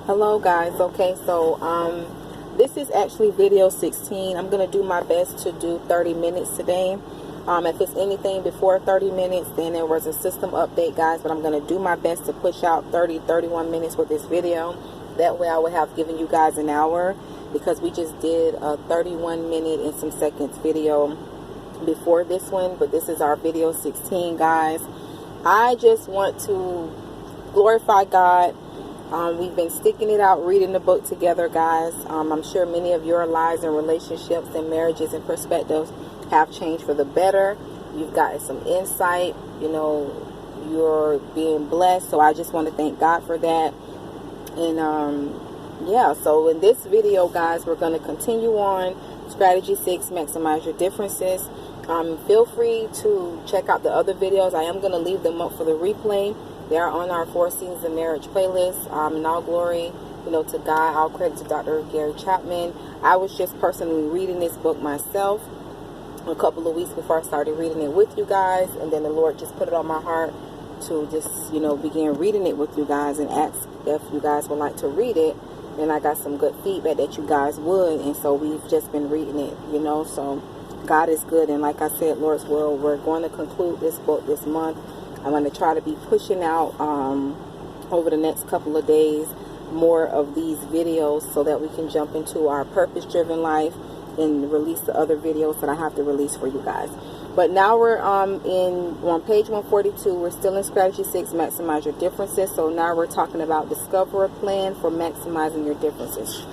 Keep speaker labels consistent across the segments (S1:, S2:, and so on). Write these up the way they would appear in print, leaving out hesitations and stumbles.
S1: Hello guys. Okay, so this is actually video 16. I'm gonna do my best to do 30 minutes today. If it's anything before 30 minutes, then there was a system update, guys, but I'm gonna do my best to push out 31 minutes with this video. That way I would have given you guys an hour, because we just did a 31 minute and some seconds video before this one, but this is our video 16, guys. I just want to glorify God. We've been sticking it out, reading the book together, guys. I'm sure many of your lives and relationships and marriages and perspectives have changed for the better. You've gotten some insight, you know, you're being blessed. So I just want to thank God for that. And yeah, so in this video, guys, we're going to continue on strategy 6, maximize your differences. Feel free to check out the other videos. I am going to leave them up for the replay. They are on our 4 Seasons of Marriage playlist. And all glory, you know, to God. All credit to Dr. Gary Chapman. I was just personally reading this book myself a couple of weeks before I started reading it with you guys, and then the Lord just put it on my heart to just, you know, begin reading it with you guys and ask if you guys would like to read it. And I got some good feedback that you guys would, and so we've just been reading it, you know. So God is good, and like I said, Lord's will, we're going to conclude this book this month. I'm going to try to be pushing out over the next couple of days more of these videos so that we can jump into our purpose-driven life and release the other videos that I have to release for you guys. But now we're on page 142. We're still in strategy 6, maximize your differences. So now we're talking about discover a plan for maximizing your differences.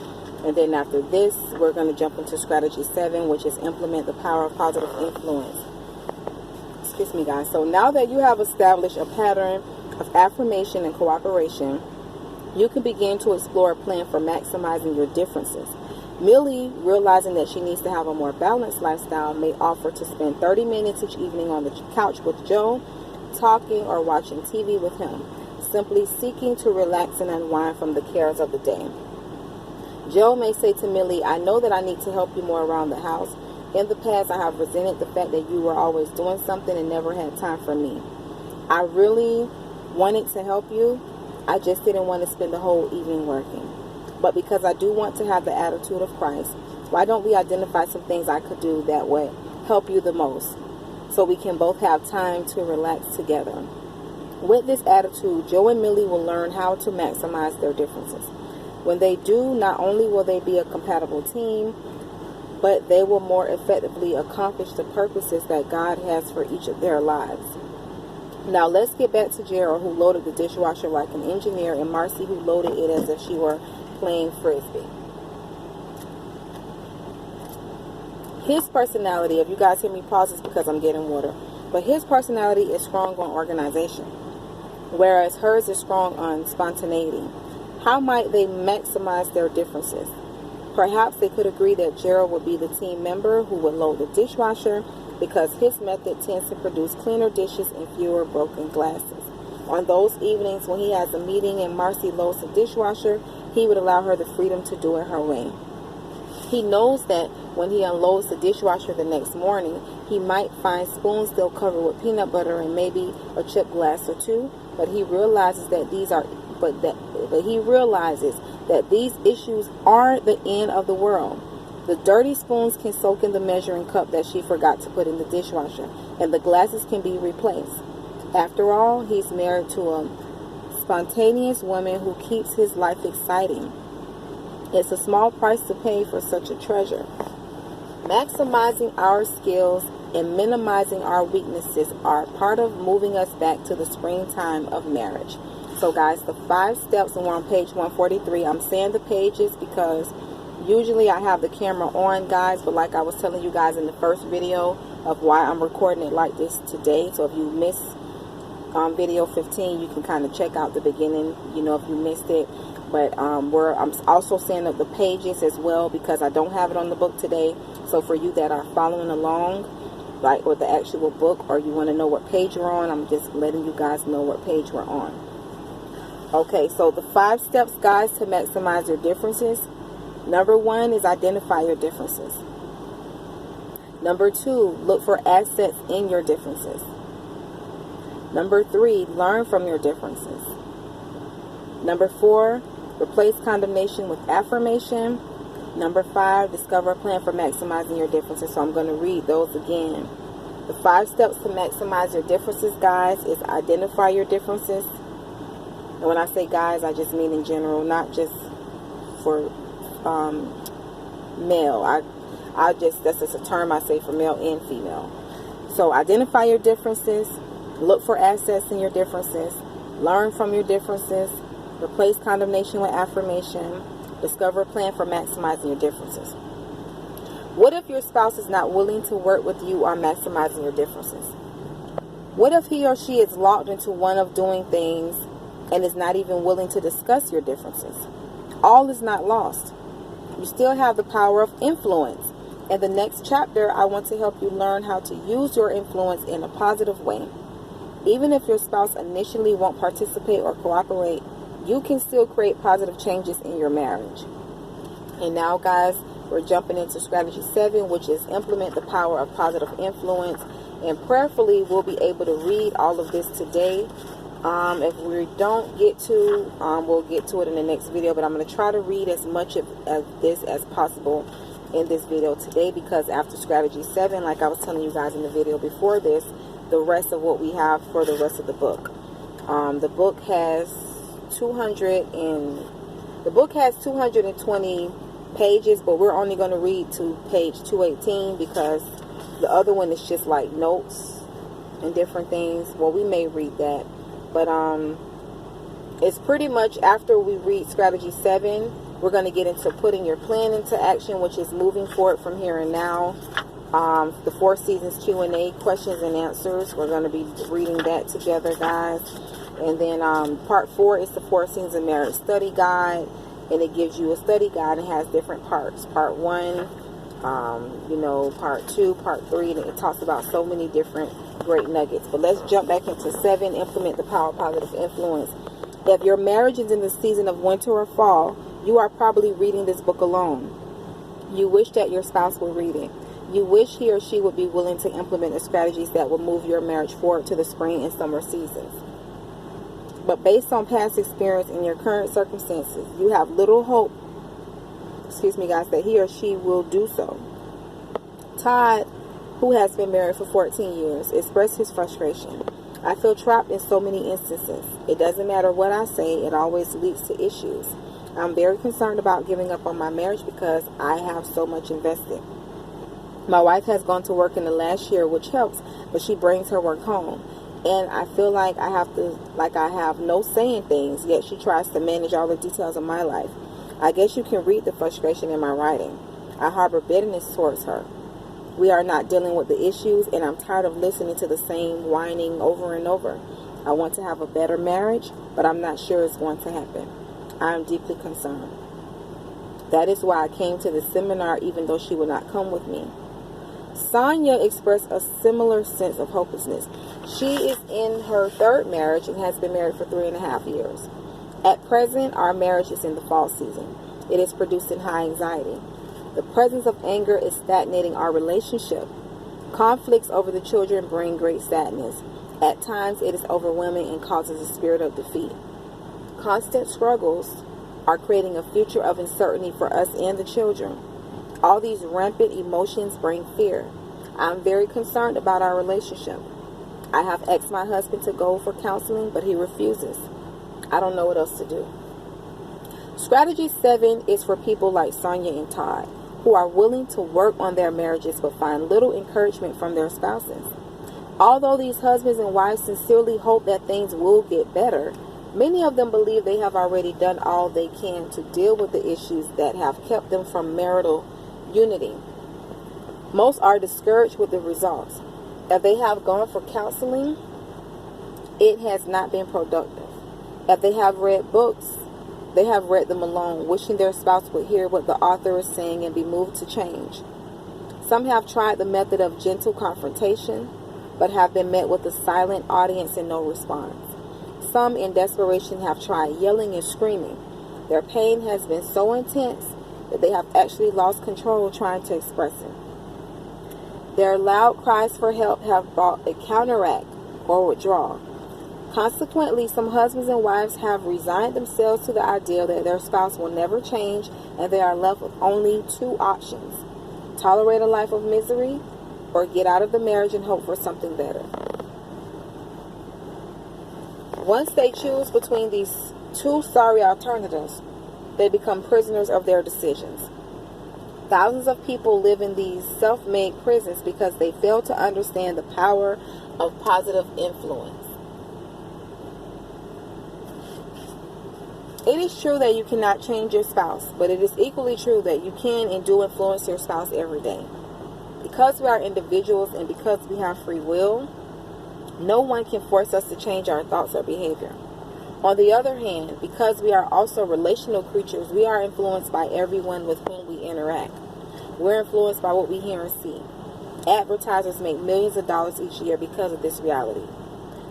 S1: And then after this, we're going to jump into strategy 7, which is implement the power of positive influence. Excuse me, guys. So now that you have established a pattern of affirmation and cooperation, you can begin to explore a plan for maximizing your differences. Millie, realizing that she needs to have a more balanced lifestyle, may offer to spend 30 minutes each evening on the couch with Joe, talking or watching TV with him, simply seeking to relax and unwind from the cares of the day. Joe may say to Millie, I know that I need to help you more around the house. In the past, I have resented the fact that you were always doing something and never had time for me. I really wanted to help you. I just didn't want to spend the whole evening working. But because I do want to have the attitude of Christ, why don't we identify some things I could do that would help you the most, so we can both have time to relax together? With this attitude, Joe and Millie will learn how to maximize their differences. When they do, not only will they be a compatible team, but they will more effectively accomplish the purposes that God has for each of their lives. Now let's get back to Gerald, who loaded the dishwasher like an engineer, and Marcy, who loaded it as if she were playing frisbee. His personality, if you guys hear me pause, it's because I'm getting water, but his personality is strong on organization, whereas hers is strong on spontaneity. How might they maximize their differences? Perhaps they could agree that Gerald would be the team member who would load the dishwasher, because his method tends to produce cleaner dishes and fewer broken glasses. On those evenings when he has a meeting and Marcy loads the dishwasher, he would allow her the freedom to do it her way. He knows that when he unloads the dishwasher the next morning, he might find spoons still covered with peanut butter and maybe a chipped glass or two, but he realizes that these issues aren't the end of the world. The dirty spoons can soak in the measuring cup that she forgot to put in the dishwasher, and the glasses can be replaced. After all, he's married to a spontaneous woman who keeps his life exciting. It's a small price to pay for such a treasure. Maximizing our skills and minimizing our weaknesses are part of moving us back to the springtime of marriage. So guys, the 5 steps, and we're on page 143. I'm saying the pages because usually I have the camera on, guys, but like I was telling you guys in the first video of why I'm recording it like this today. So if you missed video 15, you can kind of check out the beginning, you know, if you missed it. But I'm also saying up the pages as well, because I don't have it on the book today. So for you that are following along, like with the actual book, or you want to know what page we're on, I'm just letting you guys know what page we're on. Okay, so the 5 steps, guys, to maximize your differences. Number 1 is identify your differences. Number 2, look for assets in your differences. Number 3, learn from your differences. Number 4, Replace condemnation with affirmation. Number 5, discover a plan for maximizing your differences. So I'm going to read those again. The 5 steps to maximize your differences, guys, is identify your differences. And when I say guys, I just mean in general, not just for male. That's just a term I say for male and female. So identify your differences. Look for assets in your differences. Learn from your differences. Replace condemnation with affirmation. Discover a plan for maximizing your differences. What if your spouse is not willing to work with you on maximizing your differences? What if he or she is locked into one of doing things and is not even willing to discuss your differences? All is not lost. You still have the power of influence. In the next chapter, I want to help you learn how to use your influence in a positive way. Even if your spouse initially won't participate or cooperate, you can still create positive changes in your marriage. And now, guys, we're jumping into strategy 7, which is implement the power of positive influence. And prayerfully, we'll be able to read all of this today. If we don't get to, we'll get to it in the next video. But I'm going to try to read as much of this as possible in this video today, because after strategy 7, like I was telling you guys in the video before this, the rest of what we have for the rest of the book. The book has 220 pages, but we're only going to read to page 218 because the other one is just like notes and different things. Well, we may read that, but it's pretty much after we read strategy 7, we're going to get into putting your plan into action, which is moving forward from here and now. The 4 seasons Q&A, questions and answers. We're going to be reading that together, guys. And then part 4 is the 4 Seasons of Marriage study guide, and it gives you a study guide and has different parts. Part 1, part 2, part 3, and it talks about so many different great nuggets. But let's jump back into 7, implement the power of positive influence. If your marriage is in the season of winter or fall, you are probably reading this book alone. You wish that your spouse would read it. You wish he or she would be willing to implement the strategies that will move your marriage forward to the spring and summer seasons. But based on past experience and your current circumstances, you have little hope, that he or she will do so. Todd, who has been married for 14 years, expressed his frustration. I feel trapped in so many instances. It doesn't matter what I say, it always leads to issues. I'm very concerned about giving up on my marriage because I have so much invested. My wife has gone to work in the last year, which helps, but she brings her work home. And I feel like I have no say in things, yet she tries to manage all the details of my life. I guess you can read the frustration in my writing. I harbor bitterness towards her. We are not dealing with the issues, and I'm tired of listening to the same whining over and over. I want to have a better marriage, but I'm not sure it's going to happen. I am deeply concerned. That is why I came to the seminar, even though she would not come with me. Sonia expressed a similar sense of hopelessness. She is in her 3rd marriage and has been married for 3.5 years. At present, our marriage is in the fall season. It is producing high anxiety. The presence of anger is stagnating our relationship. Conflicts over the children bring great sadness. At times, it is overwhelming and causes a spirit of defeat. Constant struggles are creating a future of uncertainty for us and the children. All these rampant emotions bring fear. I'm very concerned about our relationship. I have asked my husband to go for counseling, but he refuses. I don't know what else to do. Strategy 7 is for people like Sonia and Todd, who are willing to work on their marriages but find little encouragement from their spouses. Although these husbands and wives sincerely hope that things will get better, many of them believe they have already done all they can to deal with the issues that have kept them from marital unity. Most are discouraged with the results. If they have gone for counseling, it has not been productive. If they have read books, they have read them alone, wishing their spouse would hear what the author is saying and be moved to change. Some have tried the method of gentle confrontation, but have been met with a silent audience and no response. Some, in desperation, have tried yelling and screaming. Their pain has been so intense that they have actually lost control trying to express it. Their loud cries for help have brought a counteract or withdrawal. Consequently, some husbands and wives have resigned themselves to the idea that their spouse will never change, and they are left with only two options: tolerate a life of misery or get out of the marriage and hope for something better. Once they choose between these two sorry alternatives, they become prisoners of their decisions. Thousands of people live in these self-made prisons because they fail to understand the power of positive influence. It is true that you cannot change your spouse, but it is equally true that you can and do influence your spouse every day. Because we are individuals and because we have free will, no one can force us to change our thoughts or behavior. On the other hand, because we are also relational creatures, we are influenced by everyone with whom we interact. We're influenced by what we hear and see. Advertisers make millions of dollars each year because of this reality.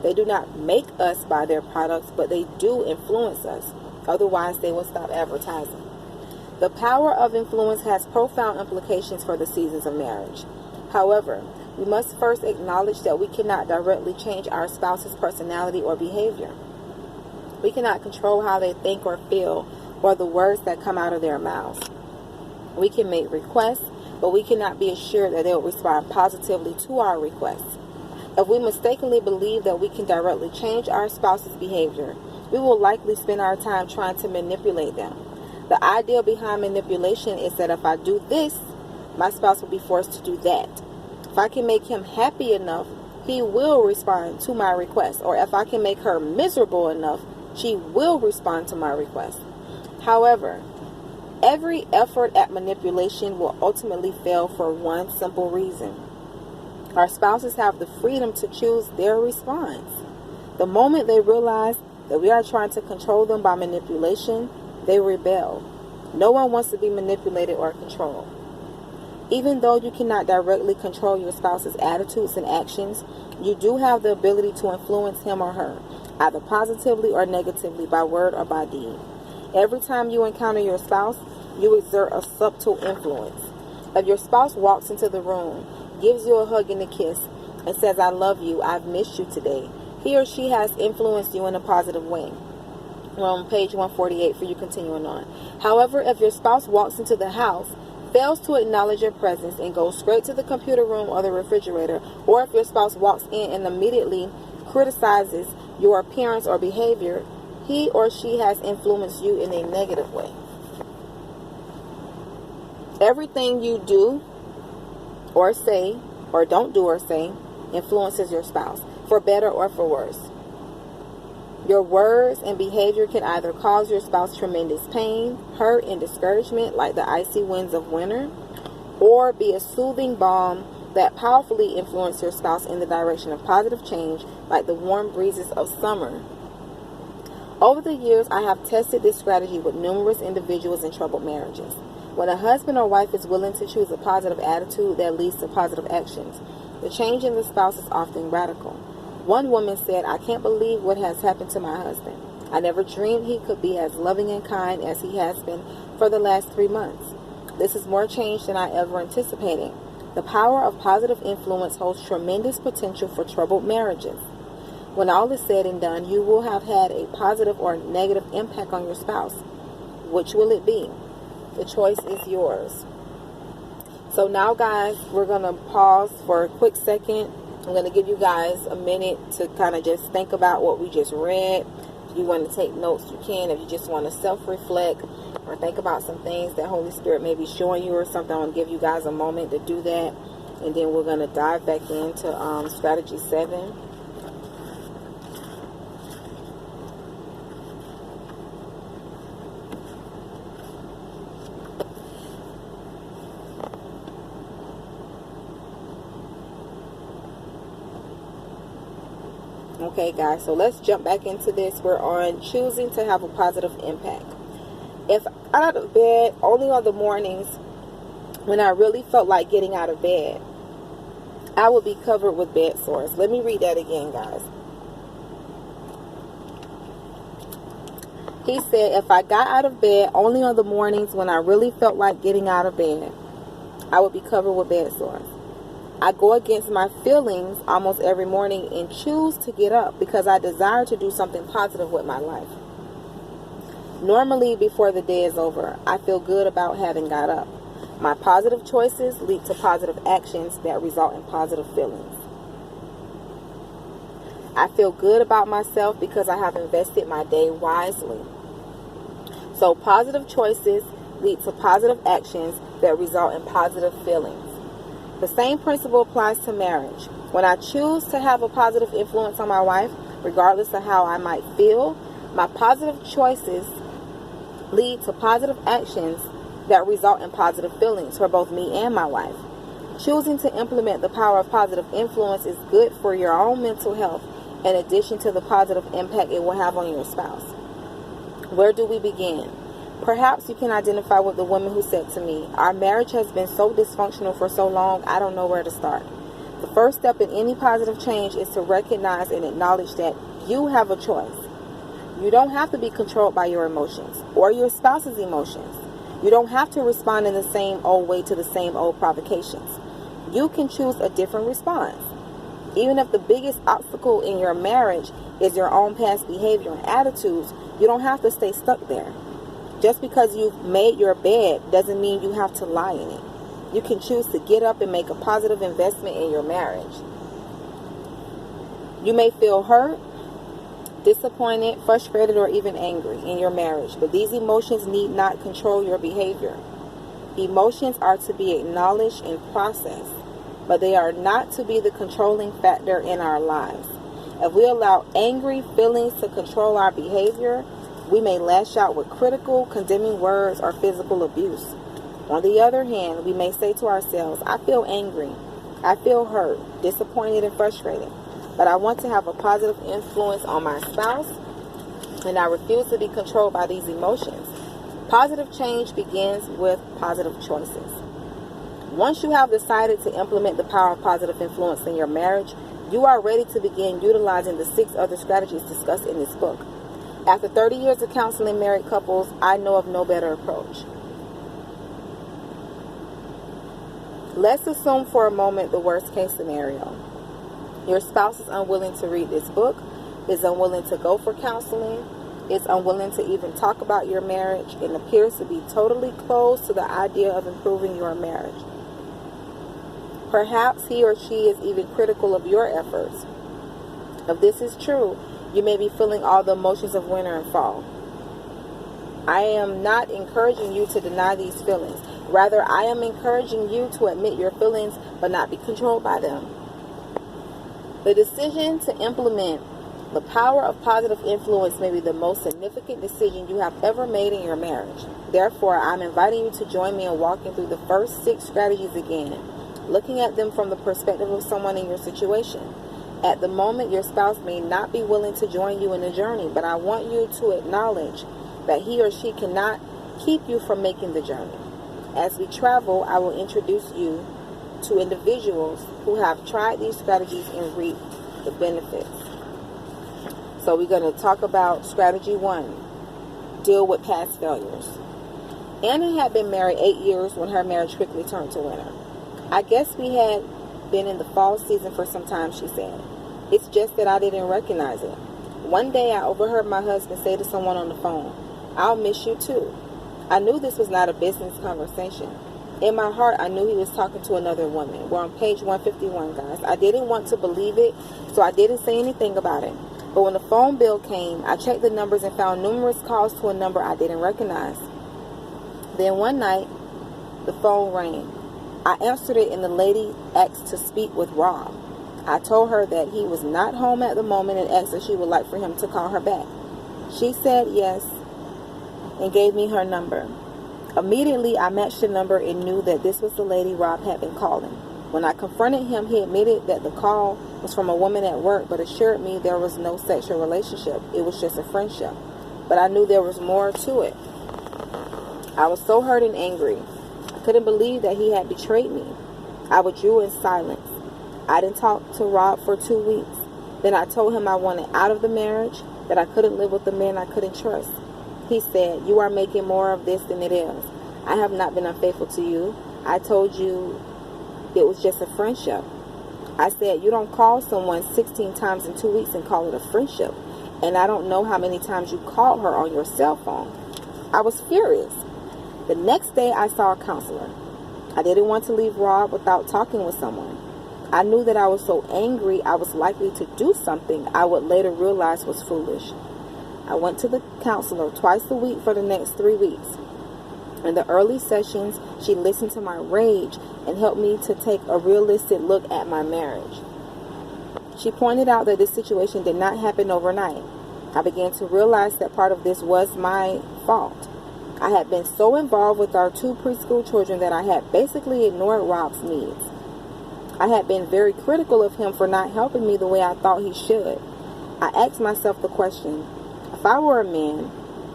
S1: They do not make us buy their products, but they do influence us. Otherwise, they will stop advertising. The power of influence has profound implications for the seasons of marriage. However, we must first acknowledge that we cannot directly change our spouse's personality or behavior. We cannot control how they think or feel or the words that come out of their mouths. We can make requests, but we cannot be assured that they will respond positively to our requests. If we mistakenly believe that we can directly change our spouse's behavior, we will likely spend our time trying to manipulate them. The idea behind manipulation is that if I do this, my spouse will be forced to do that. If I can make him happy enough, he will respond to my request. Or if I can make her miserable enough, she will respond to my request. However, every effort at manipulation will ultimately fail for one simple reason. Our spouses have the freedom to choose their response. The moment they realize that we are trying to control them by manipulation, they rebel. No one wants to be manipulated or controlled. Even though you cannot directly control your spouse's attitudes and actions, you do have the ability to influence him or her, either positively or negatively, by word or by deed. Every time you encounter your spouse, you exert a subtle influence. If your spouse walks into the room, gives you a hug and a kiss, and says, "I love you, I've missed you today," he or she has influenced you in a positive way. We're on page 148 for you continuing on. However, if your spouse walks into the house, fails to acknowledge your presence, and goes straight to the computer room or the refrigerator, or if your spouse walks in and immediately criticizes your appearance or behavior, he or she has influenced you in a negative way. Everything you do or say, or don't do or say, influences your spouse, for better or for worse. Your words and behavior can either cause your spouse tremendous pain, hurt, and discouragement like the icy winds of winter, or be a soothing balm that powerfully influence your spouse in the direction of positive change like the warm breezes of summer. Over the years, I have tested this strategy with numerous individuals in troubled marriages. When a husband or wife is willing to choose a positive attitude that leads to positive actions, the change in the spouse is often radical. One woman said, "I can't believe what has happened to my husband. I never dreamed he could be as loving and kind as he has been for the last 3 months. This is more change than I ever anticipated." The power of positive influence holds tremendous potential for troubled marriages. When all is said and done, you will have had a positive or negative impact on your spouse. Which will it be? The choice is yours. So now, guys, we're going to pause for a quick second. I'm going to give you guys a minute to kind of just think about what we just read. If you want to take notes, you can. If you just want to self-reflect or think about some things that Holy Spirit may be showing you or something, I want to give you guys a moment to do that. And then we're going to dive back into strategy 7. Okay, guys, so let's jump back into this. We're on choosing to have a positive impact. If I'm out of bed only on the mornings when I really felt like getting out of bed, I would be covered with bed sores. Let me read that again, guys. He said, if I got out of bed only on the mornings when I really felt like getting out of bed, I would be covered with bed sores. I go against my feelings almost every morning and choose to get up because I desire to do something positive with my life. Normally, before the day is over, I feel good about having got up. My positive choices lead to positive actions that result in positive feelings. I feel good about myself because I have invested my day wisely. So positive choices lead to positive actions that result in positive feelings. The same principle applies to marriage. When I choose to have a positive influence on my wife, regardless of how I might feel, my positive choices lead to positive actions that result in positive feelings for both me and my wife. Choosing to implement the power of positive influence is good for your own mental health, in addition to the positive impact it will have on your spouse. Where do we begin? Perhaps you can identify with the woman who said to me, "Our marriage has been so dysfunctional for so long, I don't know where to start." The first step in any positive change is to recognize and acknowledge that you have a choice. You don't have to be controlled by your emotions or your spouse's emotions. You don't have to respond in the same old way to the same old provocations. You can choose a different response. Even if the biggest obstacle in your marriage is your own past behavior and attitudes, you don't have to stay stuck there. Just because you've made your bed doesn't mean you have to lie in it. You can choose to get up and make a positive investment in your marriage. You may feel hurt, disappointed, frustrated, or even angry in your marriage, but these emotions need not control your behavior. Emotions are to be acknowledged and processed, but they are not to be the controlling factor in our lives. If we allow angry feelings to control our behavior, we may lash out with critical, condemning words or physical abuse. On the other hand, we may say to ourselves, "I feel angry, I feel hurt, disappointed, and frustrated, but I want to have a positive influence on my spouse, and I refuse to be controlled by these emotions." Positive change begins with positive choices. Once you have decided to implement the power of positive influence in your marriage, you are ready to begin utilizing the 6 other strategies discussed in this book. After 30 years of counseling married couples, I know of no better approach. Let's assume for a moment the worst case scenario. Your spouse is unwilling to read this book, is unwilling to go for counseling, is unwilling to even talk about your marriage, and appears to be totally closed to the idea of improving your marriage. Perhaps he or she is even critical of your efforts. If this is true, you may be feeling all the emotions of winter and fall. I am not encouraging you to deny these feelings. Rather, I am encouraging you to admit your feelings but not be controlled by them. The decision to implement the power of positive influence may be the most significant decision you have ever made in your marriage. Therefore, I'm inviting you to join me in walking through the first 6 strategies again, looking at them from the perspective of someone in your situation. At the moment, your spouse may not be willing to join you in the journey, but I want you to acknowledge that he or she cannot keep you from making the journey. As we travel, I will introduce you to individuals who have tried these strategies and reaped the benefits. So we're going to talk about strategy 1, deal with past failures. Anna had been married 8 years when her marriage quickly turned to winter. "I guess we had been in the fall season for some time," she said. "It's just that I didn't recognize it. One day I overheard my husband say to someone on the phone, 'I'll miss you too.' I knew this was not a business conversation. In my heart, I knew he was talking to another woman." We're on page 151, guys. "I didn't want to believe it, so I didn't say anything about it. But when the phone bill came, I checked the numbers and found numerous calls to a number I didn't recognize. Then one night, the phone rang. I answered it and the lady asked to speak with Rob. I told her that he was not home at the moment and asked if she would like for him to call her back. She said yes and gave me her number. Immediately, I matched the number and knew that this was the lady Rob had been calling. When I confronted him, he admitted that the call was from a woman at work, but assured me there was no sexual relationship. It was just a friendship. But I knew there was more to it. I was so hurt and angry. I couldn't believe that he had betrayed me. I withdrew in silence. I didn't talk to Rob for 2 weeks. Then I told him I wanted out of the marriage, that I couldn't live with a man I couldn't trust. He said, "You are making more of this than it is. I have not been unfaithful to you. I told you It was just a friendship. I said, you don't call someone 16 times in 2 weeks and call it a friendship. And I don't know how many times you called her on your cell phone. I was furious. The next day, I saw a counselor. I didn't want to leave Rob without talking with someone. I knew that I was so angry I was likely to do something I would later realize was foolish. I went to the counselor twice a week for the next 3 weeks. In the early sessions, she listened to my rage and helped me to take a realistic look at my marriage. She pointed out that this situation did not happen overnight. I began to realize that part of this was my fault. I had been so involved with our 2 preschool children that I had basically ignored Rob's needs. I had been very critical of him for not helping me the way I thought he should. I asked myself the question, if I were a man,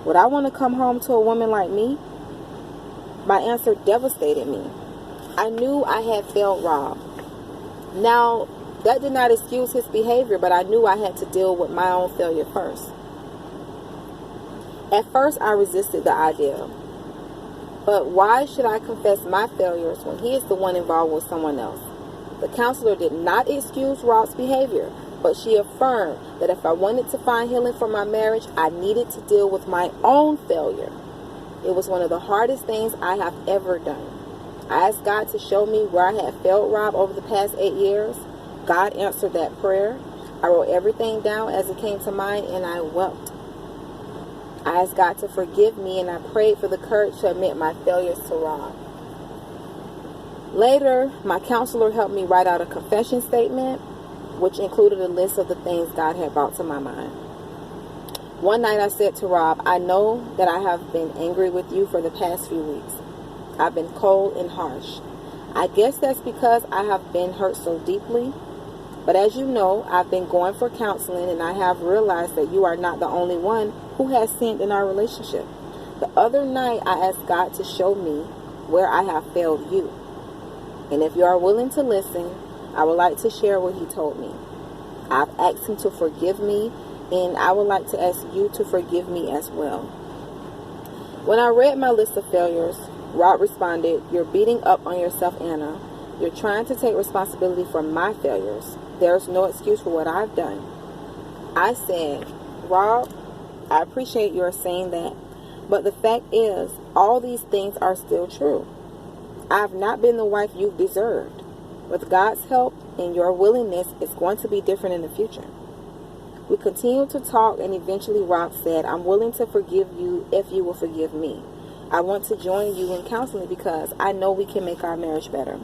S1: would I want to come home to a woman like me? My answer devastated me. I knew I had failed Rob. Now, that did not excuse his behavior, but I knew I had to deal with my own failure first. At first, I resisted the idea. But why should I confess my failures when he is the one involved with someone else? The counselor did not excuse Rob's behavior, but she affirmed that if I wanted to find healing for my marriage, I needed to deal with my own failure. It was one of the hardest things I have ever done. I asked God to show me where I had failed Rob over the past 8 years. God answered that prayer. I wrote everything down as it came to mind, and I wept. I asked God to forgive me, and I prayed for the courage to admit my failures to Rob. Later, my counselor helped me write out a confession statement, which included a list of the things God had brought to my mind. One night I said to Rob, I know that I have been angry with you for the past few weeks. I've been cold and harsh. I guess that's because I have been hurt so deeply. But as you know, I've been going for counseling, and I have realized that you are not the only one who has sinned in our relationship. The other night, I asked God to show me where I have failed you. And if you are willing to listen, I would like to share what he told me. I've asked him to forgive me, and I would like to ask you to forgive me as well. When I read my list of failures, Rob responded, you're beating up on yourself, Anna. You're trying to take responsibility for my failures. There's no excuse for what I've done. I said, Rob, I appreciate your saying that, but the fact is, all these things are still true. I've not been the wife you've deserved. With God's help and your willingness, it's going to be different in the future. We continued to talk, and eventually Rob said, I'm willing to forgive you if you will forgive me. I want to join you in counseling because I know we can make our marriage better.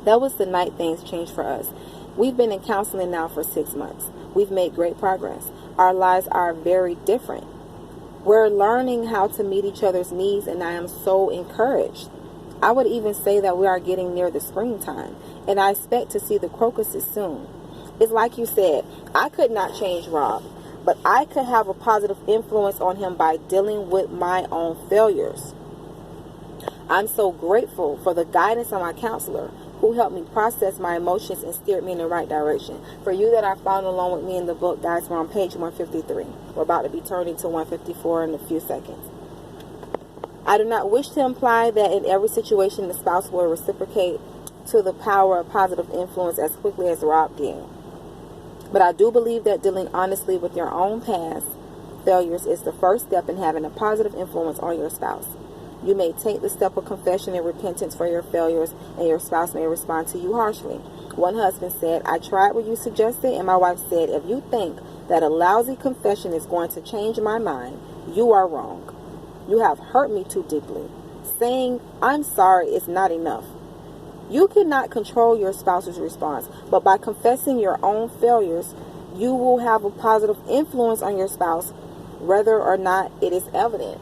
S1: That was the night things changed for us. We've been in counseling now for 6 months. We've made great progress. Our lives are very different. We're learning how to meet each other's needs, and I am so encouraged. I would even say that we are getting near the springtime, and I expect to see the crocuses soon. It's like you said, I could not change Rob, but I could have a positive influence on him by dealing with my own failures. I'm so grateful for the guidance of my counselor, who helped me process my emotions and steered me in the right direction. For you that are following along with me in the book, guys, we're on page 153. We're about to be turning to 154 in a few seconds. I do not wish to imply that in every situation the spouse will reciprocate to the power of positive influence as quickly as Rob did. But I do believe that dealing honestly with your own past failures is the first step in having a positive influence on your spouse. You may take the step of confession and repentance for your failures, and your spouse may respond to you harshly. One husband said, I tried what you suggested, and my wife said, if you think that a lousy confession is going to change my mind, you are wrong. You have hurt me too deeply. Saying, I'm sorry is not enough. You cannot control your spouse's response, but by confessing your own failures, you will have a positive influence on your spouse, whether or not it is evident.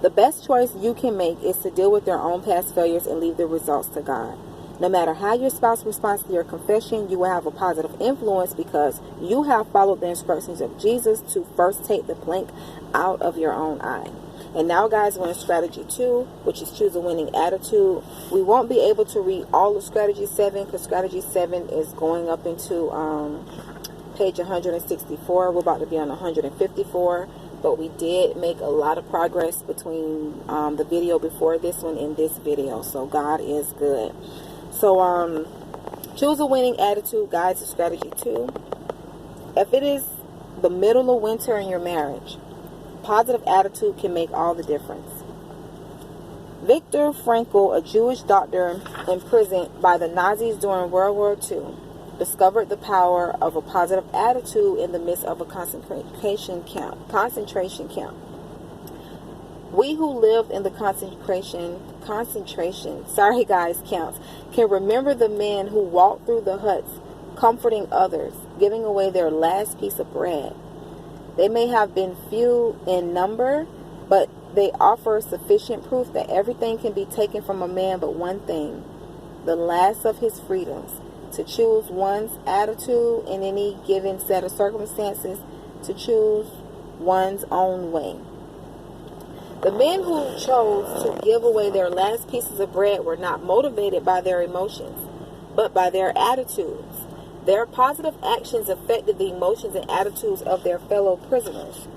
S1: The best choice you can make is to deal with your own past failures and leave the results to God. No matter how your spouse responds to your confession, you will have a positive influence because you have followed the instructions of Jesus to first take the plank out of your own eye. And now, guys, we're in strategy 2, which is choose a winning attitude. We won't be able to read all of strategy 7 because strategy 7 is going up into page 164. We're about to be on 154. but we did make a lot of progress between the video before this one and this video. So God is good. So choose a winning attitude, guys, to strategy 2. If it is the middle of winter in your marriage, positive attitude can make all the difference. Viktor Frankl, a Jewish doctor imprisoned by the Nazis during World War II, discovered the power of a positive attitude in the midst of a concentration camp. We who lived in the camps can remember the men who walked through the huts, comforting others, giving away their last piece of bread. They may have been few in number, but they offer sufficient proof that everything can be taken from a man but one thing, the last of his freedoms, to choose one's attitude in any given set of circumstances, to choose one's own way. The men who chose to give away their last pieces of bread were not motivated by their emotions, but by their attitudes. Their positive actions affected the emotions and attitudes of their fellow prisoners.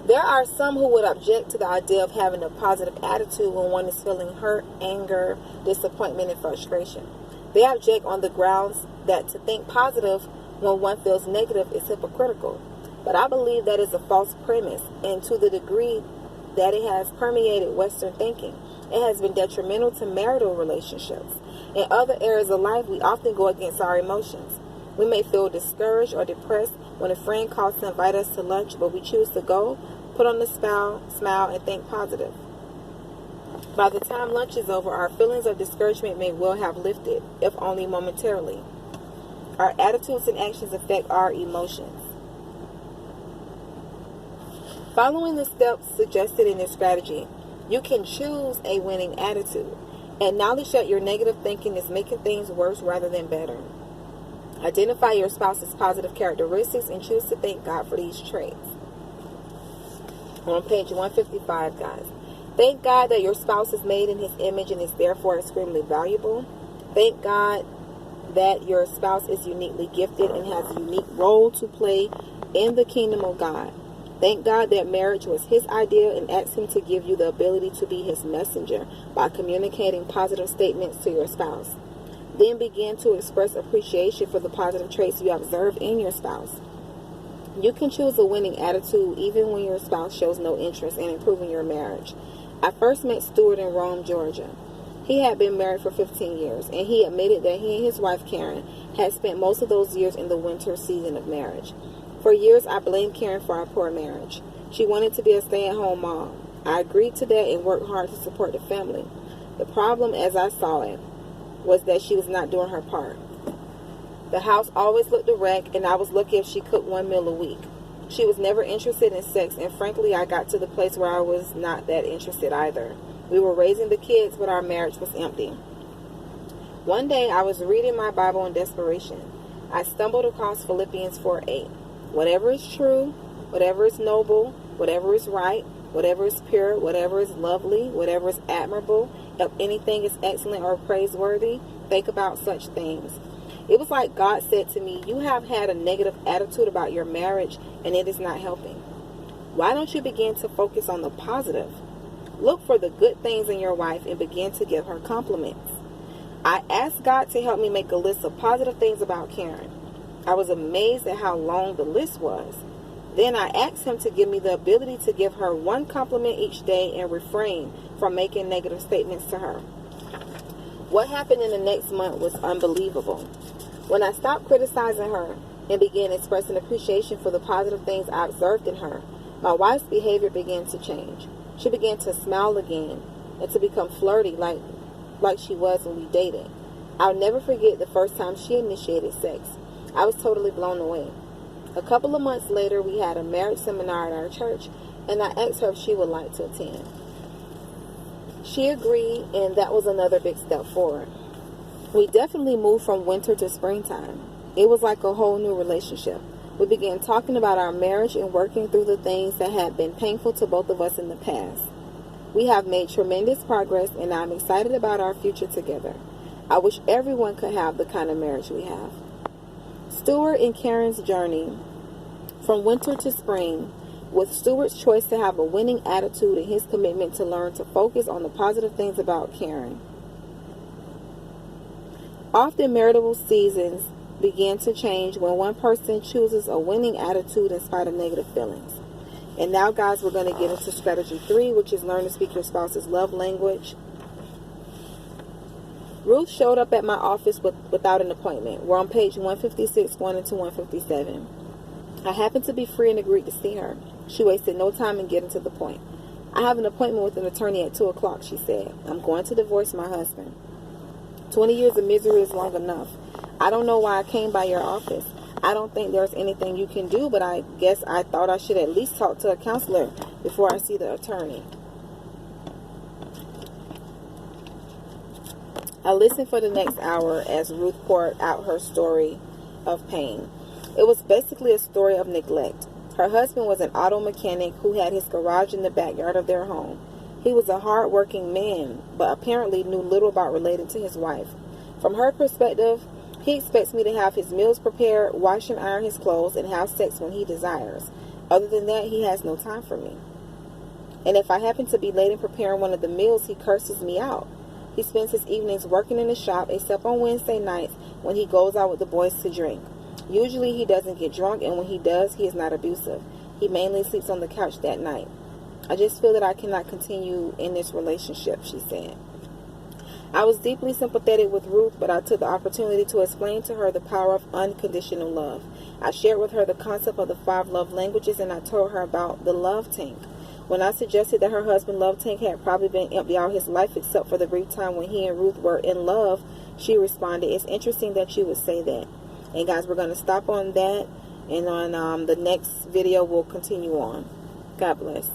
S1: There are some who would object to the idea of having a positive attitude when one is feeling hurt, anger, disappointment, and frustration. They object on the grounds that to think positive when one feels negative is hypocritical. But I believe that is a false premise, and to the degree that it has permeated Western thinking, it has been detrimental to marital relationships. In other areas of life, we often go against our emotions. We may feel discouraged or depressed when a friend calls to invite us to lunch, but we choose to go, put on the smile, and think positive. By the time lunch is over, our feelings of discouragement may well have lifted, if only momentarily. Our attitudes and actions affect our emotions. Following the steps suggested in this strategy, you can choose a winning attitude. Acknowledge that your negative thinking is making things worse rather than better. Identify your spouse's positive characteristics and choose to thank God for these traits. On page 155, guys. Thank God that your spouse is made in His image and is therefore extremely valuable. Thank God that your spouse is uniquely gifted and has a unique role to play in the kingdom of God. Thank God that marriage was His idea and ask Him to give you the ability to be His messenger by communicating positive statements to your spouse. Then begin to express appreciation for the positive traits you observe in your spouse. You can choose a winning attitude even when your spouse shows no interest in improving your marriage. I first met Stuart in Rome, Georgia. He had been married for 15 years, and he admitted that he and his wife, Karen, had spent most of those years in the winter season of marriage. For years, I blamed Karen for our poor marriage. She wanted to be a stay-at-home mom. I agreed to that and worked hard to support the family. The problem, as I saw it, was that she was not doing her part. The house always looked a wreck, and I was lucky if she cooked one meal a week. She was never interested in sex, and frankly, I got to the place where I was not that interested either. We were raising the kids, but our marriage was empty. One day, I was reading my Bible in desperation. I stumbled across Philippians 4:8. Whatever is true, whatever is noble, whatever is right, whatever is pure, whatever is lovely, whatever is admirable, if anything is excellent or praiseworthy, think about such things. It was like God said to me, you have had a negative attitude about your marriage and it is not helping. Why don't you begin to focus on the positive? Look for the good things in your wife and begin to give her compliments. I asked God to help me make a list of positive things about Karen. I was amazed at how long the list was. Then I asked Him to give me the ability to give her one compliment each day and refrain from making negative statements to her. What happened in the next month was unbelievable. When I stopped criticizing her and began expressing appreciation for the positive things I observed in her, my wife's behavior began to change. She began to smile again and to become flirty like she was when we dated. I'll never forget the first time she initiated sex. I was totally blown away. A couple of months later, we had a marriage seminar at our church, and I asked her if she would like to attend. She agreed, and that was another big step forward. We definitely moved from winter to springtime. It was like a whole new relationship. We began talking about our marriage and working through the things that had been painful to both of us in the past. We have made tremendous progress, and I'm excited about our future together. I wish everyone could have the kind of marriage we have. Stuart and Karen's journey from winter to spring With Stewart's choice to have a winning attitude and his commitment to learn to focus on the positive things about caring. Often marital seasons begin to change when one person chooses a winning attitude in spite of negative feelings. And now, guys, we're going to get into strategy 3, which is learn to speak your spouse's love language. Ruth showed up at my office without an appointment. We're on page 156, going into 157. I happened to be free and agreed to see her. She wasted no time in getting to the point. I have an appointment with an attorney at 2 o'clock, she said. I'm going to divorce my husband. 20 years of misery is long enough. I don't know why I came by your office. I don't think there's anything you can do, but I guess I thought I should at least talk to a counselor before I see the attorney. I listened for the next hour as Ruth poured out her story of pain. It was basically a story of neglect. Her husband was an auto mechanic who had his garage in the backyard of their home. He was a hard-working man, but apparently knew little about relating to his wife. From her perspective, he expects me to have his meals prepared, wash and iron his clothes, and have sex when he desires. Other than that, he has no time for me. And if I happen to be late in preparing one of the meals, he curses me out. He spends his evenings working in the shop, except on Wednesday nights when he goes out with the boys to drink. Usually he doesn't get drunk, and when he does, he is not abusive. He mainly sleeps on the couch that night. I just feel that I cannot continue in this relationship, she said. I was deeply sympathetic with Ruth, but I took the opportunity to explain to her the power of unconditional love. I shared with her the concept of the 5 love languages, and I told her about the love tank. When I suggested that her husband's love tank had probably been empty all his life except for the brief time when he and Ruth were in love, she responded, "It's interesting that you would say that." And guys, we're going to stop on that, and on the next video we'll continue on. God bless.